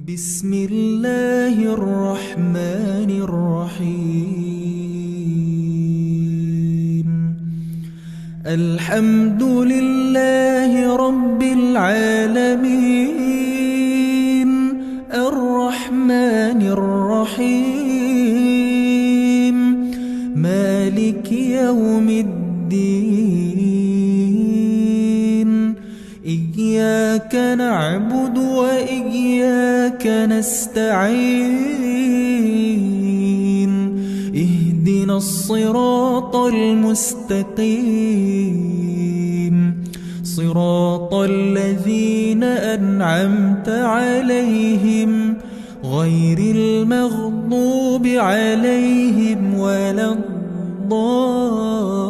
بسم الله الرحمن الرحيم. الحمد لله رب العالمين، الرحمن الرحيم، مالك يوم الدين. إياك نعبد وإياك نستعين، اهدنا الصراط المستقيم، صراط الذين أنعمت عليهم غير المغضوب عليهم ولا الضالين.